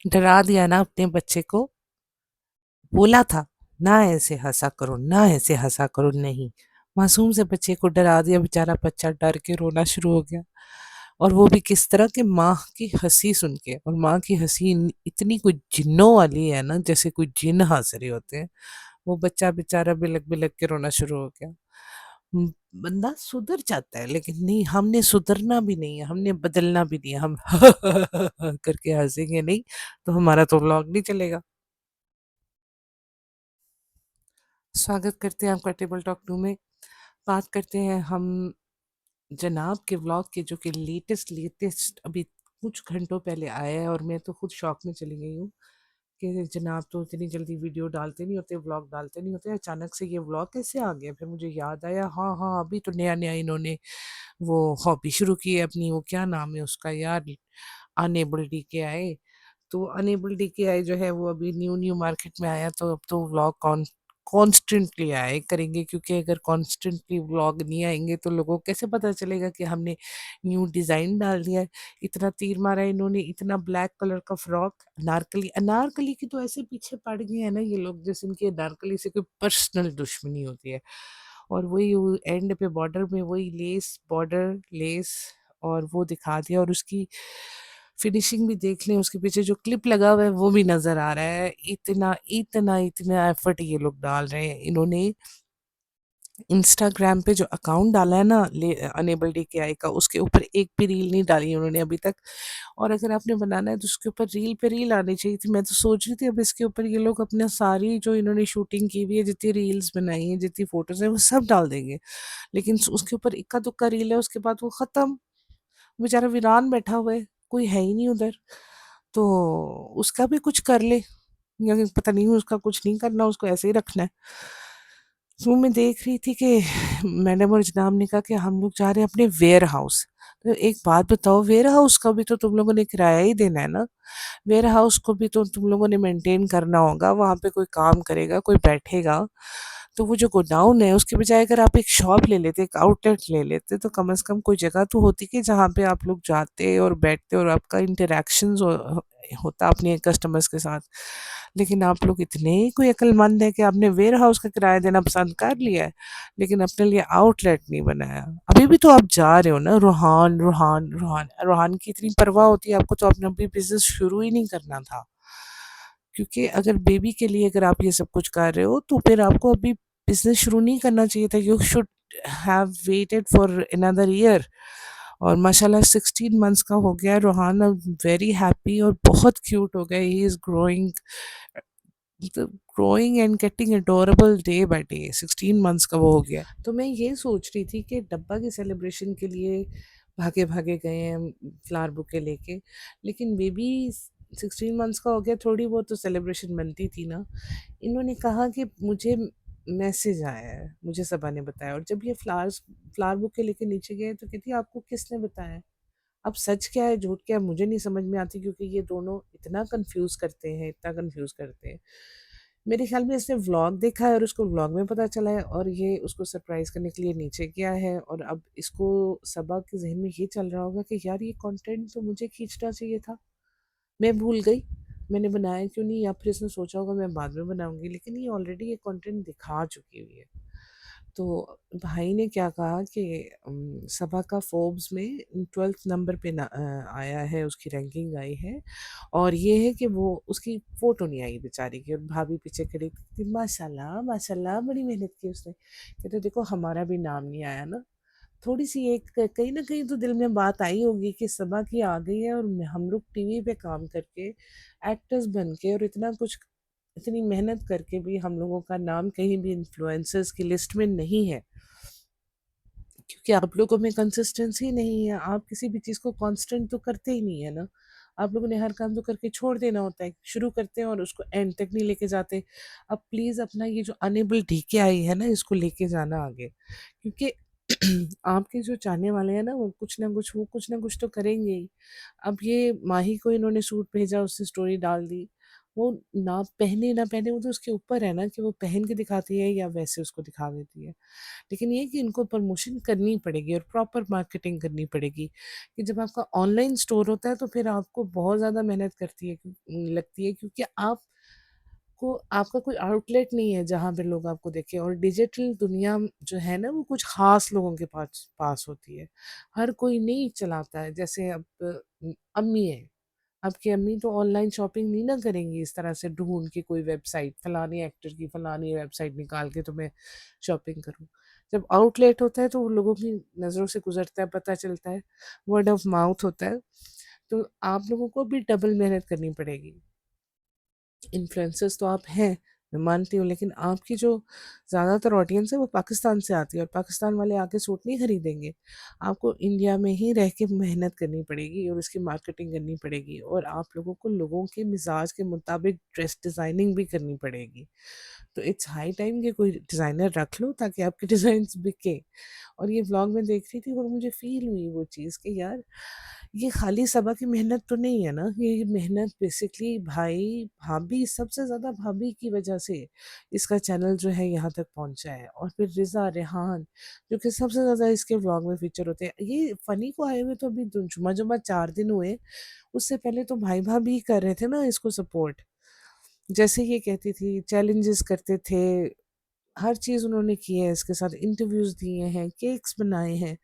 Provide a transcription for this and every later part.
डरा दिया ना अपने बच्चे को। बोला था, ना ऐसे हँसा करो, ना ऐसे हँसा करो, नहीं। मासूम से बच्चे को डरा दिया, बेचारा बच्चा डर के रोना शुरू हो गया। और वो भी किस तरह के, माँ की हँसी सुन के। और माँ की हँसी इतनी कुछ जिन्नों वाली है ना, जैसे कोई जिन्न हँस रहे होते हैं। वो बच्चा बेचारा बिलक बिलक के रोना शुरू हो गया। बंदा सुधर जाता है, लेकिन नहीं, हमने सुधरना भी नहीं है, हमने बदलना भी नहीं है। हम करके हंसेंगे नहीं तो हमारा तो व्लॉग नहीं चलेगा। स्वागत करते हैं आपका टेबल टॉक 2 में। बात करते हैं हम जनाब के व्लॉग के, जो कि लेटेस्ट लेटेस्ट अभी कुछ घंटों पहले आया है। और मैं तो खुद शॉक में चली गई हूँ कि जनाब तो इतनी जल्दी वीडियो डालते नहीं होते, व्लॉग डालते नहीं होते, अचानक से ये व्लॉग कैसे आ गया। फिर मुझे याद आया, हाँ हाँ, अभी तो नया नया इन्होंने वो हॉबी शुरू की है अपनी, वो क्या नाम है उसका यार, अनेबल डी के आए। तो अनेबल डी के आई जो है वो अभी न्यू न्यू मार्केट में आया, तो अब तो व्लॉग कॉन्स्टेंटली आए करेंगे, क्योंकि अगर कॉन्स्टेंटली व्लॉग नहीं आएंगे तो लोगों को कैसे पता चलेगा कि हमने न्यू डिज़ाइन डाल दिया है। इतना तीर मारा इन्होंने, इतना ब्लैक कलर का फ्रॉक, अनारकली। अनारकली की तो ऐसे पीछे पड़ गए हैं ना ये लोग, जैसे इनकी अनारकली से कोई पर्सनल दुश्मनी होती है। और वही एंड पे बॉर्डर में वही लेस, बॉर्डर लेस, और वो दिखा दिया। और उसकी फिनिशिंग भी देख लें, उसके पीछे जो क्लिप लगा हुआ है वो भी नजर आ रहा है। इतना इतना इतना एफर्ट ये लोग डाल रहे हैं। इन्होंने इंस्टाग्राम पे जो अकाउंट डाला है ना, अनेबल डी के आई का, उसके ऊपर एक भी रील नहीं डाली उन्होंने अभी तक। और अगर आपने बनाना है तो उसके ऊपर रील पे रील आनी चाहिए थी। मैं तो सोच रही थी अब इसके ऊपर ये लोग अपना सारी जो इन्होंने शूटिंग की हुई है, जितनी रील्स बनाई है, जितनी फोटोज है, वो सब डाल देंगे। लेकिन उसके ऊपर इक्का दुक्का रील है, उसके बाद वो खत्म। बेचारा वीरान बैठा हुआ है, कोई है ही नहीं उधर। तो उसका भी कुछ कर ले, या पता नहीं उसका कुछ नहीं करना, उसको ऐसे ही रखना है। तो मैं देख रही थी कि मैडम और जनाब ने कहा कि हम लोग जा रहे हैं अपने वेयर हाउस। तो एक बात बताओ, वेयर हाउस का भी तो तुम लोगों ने किराया ही देना है ना। वेयर हाउस को भी तो तुम लोगों ने मेंटेन करना होगा, वहां पे कोई काम करेगा, कोई बैठेगा। तो वो जो गोडाउन है, उसके बजाय अगर आप एक शॉप ले लेते, एक आउटलेट ले लेते, तो कम से कम कोई जगह तो होती कि जहाँ पे आप लोग जाते और बैठते और आपका इंटरेक्शन होता अपने कस्टमर्स के साथ। लेकिन आप लोग इतने ही कोई अक्लमंद है कि आपने वेयर हाउस का किराया देना पसंद कर लिया है, लेकिन अपने लिए आउटलेट नहीं बनाया। अभी भी तो आप जा रहे हो ना, रूहान रूहान रूहान रूहान की इतनी परवाह होती है आपको, तो अपना भी बिजनेस शुरू ही नहीं करना था। क्योंकि अगर बेबी के लिए अगर आप ये सब कुछ कर रहे हो, तो फिर आपको अभी बिजनेस शुरू नहीं करना चाहिए था। You should have waited for another year. और माशाल्लाह 16 मंथ्स का हो गया रोहान, अब वेरी हैप्पी और बहुत क्यूट हो गया। He is growing, growing and getting adorable day by day. 16 months का वो हो गया। तो मैं ये सोच रही थी कि डब्बा की सेलिब्रेशन के लिए भागे भागे गए हैं फ्लावर बुके लेके, लेकिन बेबी 16 मंथ्स का हो गया, थोड़ी बहुत तो सेलिब्रेशन बनती थी ना। इन्होंने कहा कि मुझे मैसेज आया है, मुझे सबा ने बताया। और जब ये फ्लावर बुके लेके नीचे गए तो कहती आपको किसने बताया। अब सच क्या है झूठ क्या है मुझे नहीं समझ में आती, क्योंकि ये दोनों इतना कंफ्यूज करते हैं, इतना कंफ्यूज करते हैं। मेरे ख्याल में इसने व्लॉग देखा है और उसको व्लॉग में पता चला है, और ये उसको सरप्राइज करने के लिए नीचे गया है। और अब इसको सबा के जहन में ये चल रहा होगा कि यार ये कंटेंट तो मुझे खींचना चाहिए था, मैं भूल गई, मैंने बनाया क्यों नहीं। या फिर इसने सोचा होगा मैं बाद में बनाऊंगी, लेकिन ये ऑलरेडी ये कंटेंट दिखा चुकी हुई है। तो भाई ने क्या कहा कि सभा का फोर्ब्स में 12th नंबर पे आया है, उसकी रैंकिंग आई है। और ये है कि वो उसकी फोटो नहीं आई बेचारी की, और भाभी पीछे खड़ी थी, माशाल्लाह माशाल्लाह बड़ी मेहनत की उसने। कहते देखो हमारा भी नाम नहीं आया ना। थोड़ी सी एक कहीं ना कहीं तो दिल में बात आई होगी कि सबा की आ गई है, और हम लोग टीवी पे काम करके एक्टर्स बन के और इतना कुछ, इतनी मेहनत करके भी हम लोगों का नाम कहीं भी इन्फ्लुएंसर्स की लिस्ट में नहीं है। क्योंकि आप लोगों में कंसिस्टेंसी नहीं है, आप किसी भी चीज़ को कांस्टेंट तो करते ही नहीं है ना। आप लोगों ने हर काम तो करके छोड़ देना होता है, शुरू करते हैं और उसको एंड तक नहीं लेके जाते। अब प्लीज़ अपना ये जो अनेबल ढीके आई है ना, इसको लेके जाना आगे। क्योंकि आपके जो चाहने वाले हैं ना, वो कुछ ना कुछ, वो कुछ ना कुछ तो करेंगे ही। अब ये माही को इन्होंने सूट भेजा, उससे स्टोरी डाल दी। वो ना पहने वो तो उसके ऊपर है ना कि वो पहन के दिखाती है या वैसे उसको दिखा देती है। लेकिन ये है कि इनको प्रमोशन करनी पड़ेगी और प्रॉपर मार्केटिंग करनी पड़ेगी कि जब आपका ऑनलाइन स्टोर होता है तो फिर आपको बहुत ज़्यादा मेहनत लगती है क्योंकि आपको आपका कोई आउटलेट नहीं है जहाँ पे लोग आपको देखें और डिजिटल दुनिया जो है ना वो कुछ ख़ास लोगों के पास पास होती है। हर कोई नहीं चलाता है जैसे अब अम्मी है। आपकी अम्मी तो ऑनलाइन शॉपिंग नहीं ना करेंगी इस तरह से ढूँढ के कोई वेबसाइट, फलाने एक्टर की फलानी वेबसाइट निकाल के तो मैं शॉपिंग करूँ। जब आउटलेट होता है तो वो लोगों की नज़रों से गुज़रता है, पता चलता है, वर्ड ऑफ माउथ होता है, तो आप लोगों को भी डबल मेहनत करनी पड़ेगी। इन्फ्लुएंसर्स तो आप हैं, मैं मानती हूँ, लेकिन आपकी जो ज़्यादातर ऑडियंस है वो पाकिस्तान से आती है और पाकिस्तान वाले आके सूट नहीं खरीदेंगे। आपको इंडिया में ही रह के मेहनत करनी पड़ेगी और उसकी मार्केटिंग करनी पड़ेगी और आप लोगों को लोगों के मिज़ाज के मुताबिक ड्रेस डिज़ाइनिंग भी करनी पड़ेगी। तो इट्स हाई टाइम कि कोई डिज़ाइनर रख लो ताकि आपके डिज़ाइन्स बिकें। और ये व्लॉग मैं देख रही थी और मुझे फ़ील हुई वो चीज़ कि यार ये खाली सबा की मेहनत तो नहीं है ना, ये मेहनत बेसिकली भाभी सबसे ज़्यादा भाभी की वजह से इसका चैनल जो है यहाँ तक पहुँचा है और फिर रिज़ा, रेहान जो कि सबसे ज़्यादा इसके व्लॉग में फीचर होते हैं। ये फ़नी को आए हुए तो अभी जुम्मा-जुम्मा 4 दिन हुए, उससे पहले तो भाई-भाभी कर रहे थे ना इसको सपोर्ट। जैसे ये कहती थी, चैलेंजेस करते थे, हर चीज़ उन्होंने की है, इसके साथ इंटरव्यूज़ दिए हैं, केक्स बनाए हैं।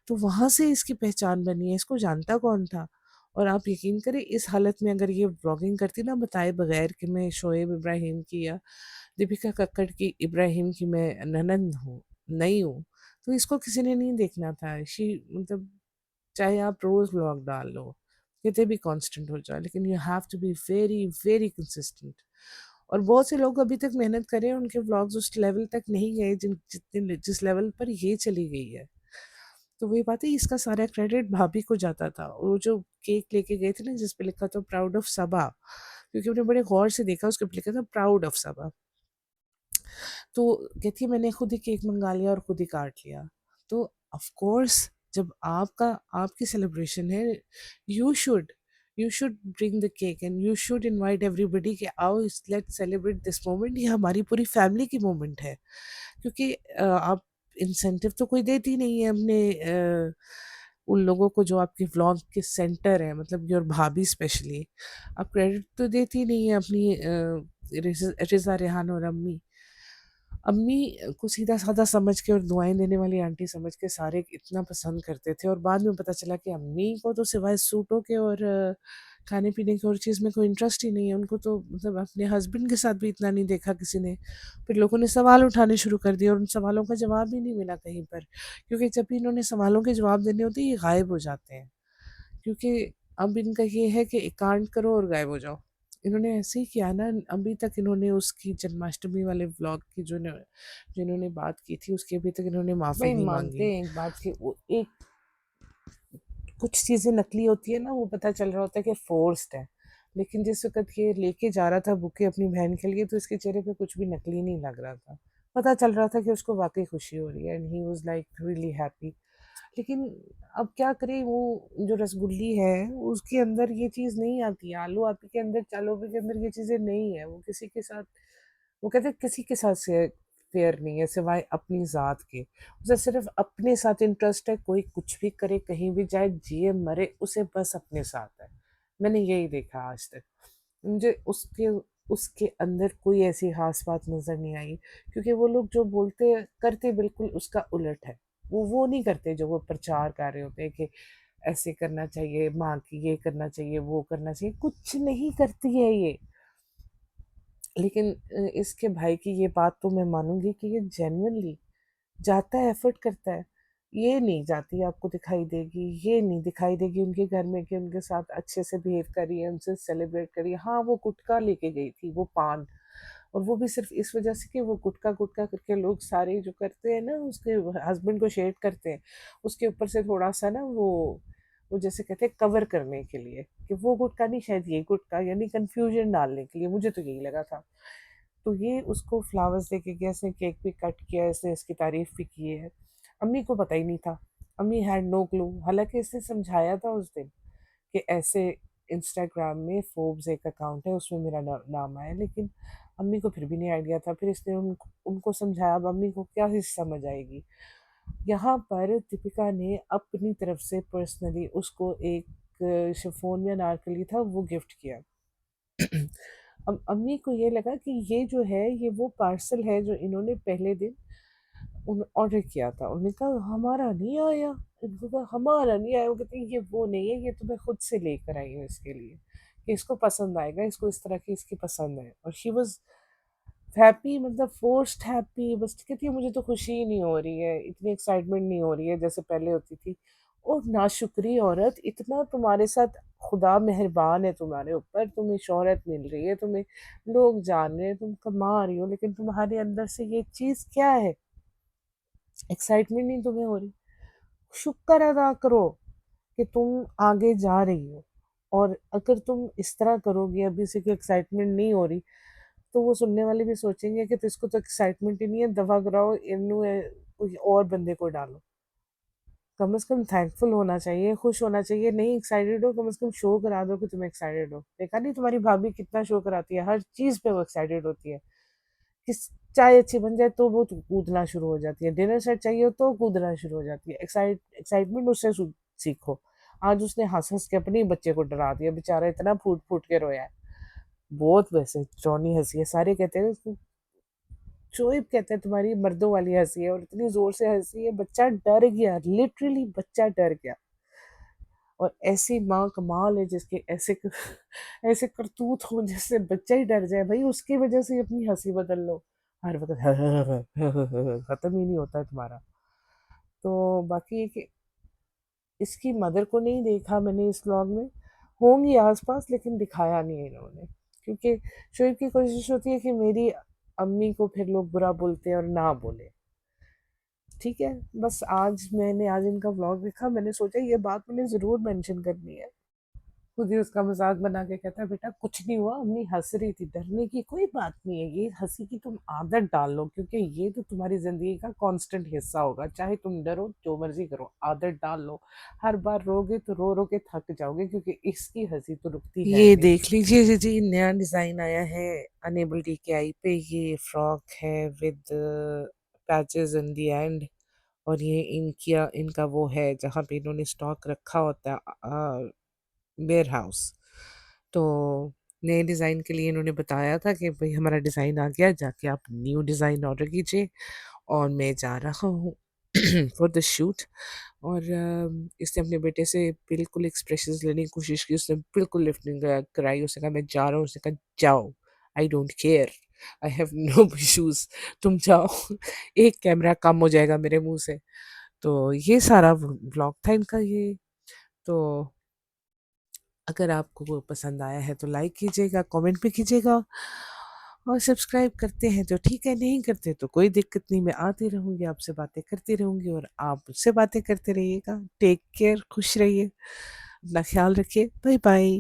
तो वहाँ से इसकी पहचान बनी है, इसको जानता कौन था? और आप यकीन करें इस हालत में अगर ये व्लॉगिंग करती ना बताए बगैर कि मैं शोएब इब्राहिम की या दीपिका कक्कड़ की इब्राहिम की मैं ननंद हूँ, नहीं हूँ, तो इसको किसी ने नहीं देखना था। मतलब चाहे आप रोज़ व्लॉग डाल लो, कितने भी कांस्टेंट हो जाओ, लेकिन you have to be very, very consistent. और बहुत से लोग अभी तक मेहनत कर रहे हैं, उनके व्लॉग्स उस लेवल तक नहीं गए जिस लेवल पर ये चली गई है। तो वही बात है इसका सारा क्रेडिट भाभी को जाता था। वो जो केक लेके गए थे ना जिस पे लिखा था प्राउड ऑफ सबा, क्योंकि उन्हें बड़े गौर से देखा उसके ऊपर लिखा था प्राउड ऑफ सबा। तो कहती है मैंने खुद ही केक मंगा लिया और खुद ही काट लिया। तो ऑफ कोर्स जब आपकी सेलिब्रेशन है, you should you should bring the cake and you should invite everybody कि आओ लेट्स सेलिब्रेट दिस मोमेंट, ये हमारी पूरी फैमिली की मोमेंट है। क्योंकि आप इंसेंटिव तो कोई देती नहीं है अपने उन लोगों को जो आपके व्लॉग के सेंटर है, मतलब योर भाभी स्पेशली। आप क्रेडिट तो देती नहीं है अपनी रिज़ा, रेहान और अम्मी। अम्मी को सीधा-साधा समझ के और दुआएँ देने वाली आंटी समझ के सारे इतना पसंद करते थे और बाद में पता चला कि अम्मी को तो सिवाय सूटों के और खाने-पीने की और चीज़ में कोई इंटरेस्ट ही नहीं है। उनको तो मतलब अपने हस्बैंड के साथ भी इतना नहीं देखा किसी ने। फिर लोगों ने सवाल उठाने शुरू कर दिए और उन सवालों का जवाब ही नहीं मिला कहीं पर। क्योंकि जब भी इन्होंने सवालों के जवाब देने होते हैं, ये गायब हो जाते हैं। क्योंकि अब इनका ये है कि एकांत करो और गायब हो जाओ। इन्होंने ऐसे ही किया ना, अभी तक इन्होंने उसकी जन्माष्टमी वाले व्लॉग की जो इन्होंने बात की थी उसकी अभी तक इन्होंने माफ़ी भाई नहीं मानते माँगी। हैं एक बात की वो एक कुछ चीज़ें नकली होती है ना, वो पता चल रहा होता है कि फ़ोर्स्ड है। लेकिन जिस वक़्त ये लेके जा रहा था बुके अपनी बहन के लिए तो इसके चेहरे पे कुछ भी नकली नहीं लग रहा था। पता चल रहा था कि उसको वाक़ई खुशी हो रही है and he was like really happy. लेकिन अब क्या करें, वो जो रसगुल्ली है उसके अंदर ये चीज़ नहीं आती है। आलू आलू के अंदर चालोबी के अंदर ये चीज़ें नहीं है। वो किसी के साथ, वो कहते हैं किसी के साथ से फेयर नहीं है सिवाय अपनी ज़ात के। उसे सिर्फ़ अपने साथ इंटरेस्ट है, कोई कुछ भी करे, कहीं भी जाए, जिए मरे, उसे बस अपने साथ है। मैंने यही देखा आज तक। मुझे उसके उसके अंदर कोई ऐसी ख़ास बात नज़र नहीं आई, क्योंकि वो लोग जो बोलते करते बिल्कुल उसका उलट है। वो नहीं करते जो वो प्रचार कर रहे होते हैं कि ऐसे करना चाहिए, माँ की ये करना चाहिए, वो करना चाहिए, कुछ नहीं करती है ये। लेकिन इसके भाई की ये बात तो मैं मानूँगी कि ये जेन्युइनली जाता है, एफ़र्ट करता है। ये नहीं जाती आपको दिखाई देगी, ये नहीं दिखाई देगी उनके घर में कि उनके साथ अच्छे से बिहेव कर रही है, उनसे सेलिब्रेट कर रही है। हाँ, वो गुटखा लेके गई थी, वो पान, और वो भी सिर्फ़ इस वज़ह से कि वो गुटखा-गुटखा करके लोग सारे जो करते हैं ना, उसके हस्बैंड को शेड करते हैं, उसके ऊपर से थोड़ा-सा ना वो जैसे कहते हैं कवर करने के लिए, कि वो गुटखा नहीं शायद ये गुटखा, यानी कन्फ्यूज़न डालने के लिए, मुझे तो यही लगा था। तो ये उसको फ्लावर्स देके गया, इसने केक भी कट किया, इसने इसकी तारीफ़ भी की है। अम्मी को पता ही नहीं था, अम्मी हैड नो क्लू, हालाँकि इसने समझाया था उस दिन कि ऐसे इंस्टाग्राम में फोर्ब्स एक अकाउंट है, उसमें मेरा नाम आया, लेकिन अम्मी को फिर भी नहीं आइडिया था। फिर इसने उनको समझाया, अब अम्मी को क्या ही समझ आएगी। यहाँ पर दीपिका ने अपनी तरफ से पर्सनली उसको एक शिफॉन या नारकली था वो गिफ्ट किया। अब अम्मी को ये लगा कि ये जो है ये वो पार्सल है जो इन्होंने पहले दिन ऑर्डर किया था। उन्होंने कहा हमारा नहीं आया। इनको कहा हमारा नहीं आया। वो कहते हैं ये वो नहीं है, ये तो मैं खुद से लेकर आई हूँ इसके लिए, कि इसको पसंद आएगा, इसको इस तरह की इसकी पसंद है। और शी वॉज हैप्पी, मतलब फोर्स्ड हैप्पी। बस कहती है मुझे तो खुशी ही नहीं हो रही है, इतनी एक्साइटमेंट नहीं हो रही है जैसे पहले होती थी। और नाशुक्री औरत, इतना तुम्हारे साथ खुदा मेहरबान है तुम्हारे ऊपर, तुम्हें शोहरत मिल रही है, तुम्हें लोग जान रहे हैं, तुम कमा रही हो, लेकिन तुम्हारे अंदर से ये चीज़ क्या है, एक्साइटमेंट नहीं तुम्हें हो रही। शुक्र अदा करो कि तुम आगे जा रही हो। और अगर तुम इस तरह करोगी, अभी से कोई एक्साइटमेंट नहीं हो रही, तो वो सुनने वाले भी सोचेंगे कि तो इसको तो एक्साइटमेंट ही नहीं है, दवा कराओ इनू कोई और बंदे को डालो। कम से कम थैंकफुल होना चाहिए, खुश होना चाहिए। नहीं एक्साइटेड हो, कम से कम शो करा दो कि तुम एक्साइटेड हो। देखा नहीं तुम्हारी भाभी कितना शो कराती है, हर चीज पे वो एक्साइटेड होती है। किस चाय अच्छी बन जाए तो वो तो कूदना शुरू हो जाती है, डिनर सेट चाहिए हो तो कूदना शुरू हो जाती है। एक्साइटमेंट उससे सीखो। आज उसने हंस हंस के अपने ही बच्चे को डरा दिया, बेचारा इतना फूट फूट के रोया है। बहुत वैसे जॉनी हंसी है, सारे कहते हैं उसको, शोएब कहते हैं तुम्हारी मर्दों वाली हंसी है, और इतनी जोर से हंसी है बच्चा डर गया, लिटरली बच्चा डर गया। और ऐसी माँ कमाल है जिसके ऐसे ऐसे करतूत हो जिससे बच्चा ही डर जाए, भाई उसकी वजह से अपनी हंसी बदल लो। हर वक्त खत्म ही नहीं होता है तुम्हारा। तो बाकी है कि इसकी मदर को नहीं देखा मैंने इस व्लॉग में, होंगी आसपास लेकिन दिखाया नहीं है इन्होंने, क्योंकि शोएब की कोशिश होती है कि मेरी अम्मी को फिर लोग बुरा बोलते हैं और ना बोले। ठीक है, बस आज इनका व्लॉग देखा, मैंने सोचा ये बात मैंने ज़रूर मेंशन करनी है। खुद ही उसका मजाक बना के कहता है बेटा कुछ नहीं हुआ, अम्मी हंस रही थी, डरने की कोई बात नहीं है, ये हंसी की तुम आदत डाल लो, क्योंकि ये तो तुम्हारी जिंदगी का कांस्टेंट हिस्सा होगा, चाहे तुम डरो जो मर्जी करो, आदत डाल लो। हर बार रोगे तो रो रो के थक जाओगे, क्योंकि इसकी हंसी तो रुकती है ये नहीं। देख लीजिए जी जी, नया डिजाइन आया है अनेबल डी के आई पे। ये फ्रॉक है with patches in the and, और ये इनका वो है जहाँ पे इन्होंने स्टॉक रखा होता है, वेयर हाउस। तो नए डिज़ाइन के लिए इन्होंने बताया था कि भाई हमारा डिज़ाइन आ गया, जाके आप न्यू डिज़ाइन ऑर्डर कीजिए। और मैं जा रहा हूँ फॉर द शूट। और इसने अपने बेटे से बिल्कुल एक्सप्रेशंस लेने की कोशिश की, उसने बिल्कुल लिफ्ट नहीं कराई। उसने कहा मैं जा रहा हूँ, उसने कहा जाओ, I don't care, I have no issues, तुम जाओ। एक कैमरा कम हो जाएगा मेरे मुंह से। तो ये सारा व्लॉग था इनका ये। तो अगर आपको वो पसंद आया है तो लाइक कीजिएगा, कमेंट भी कीजिएगा, और सब्सक्राइब करते हैं तो ठीक है, नहीं करते तो कोई दिक्कत नहीं, मैं आती रहूँगी, आपसे बातें करती रहूँगी और आप मुझसे बातें करते रहिएगा। टेक केयर, खुश रहिए, अपना ख्याल रखिए, बाय बाय।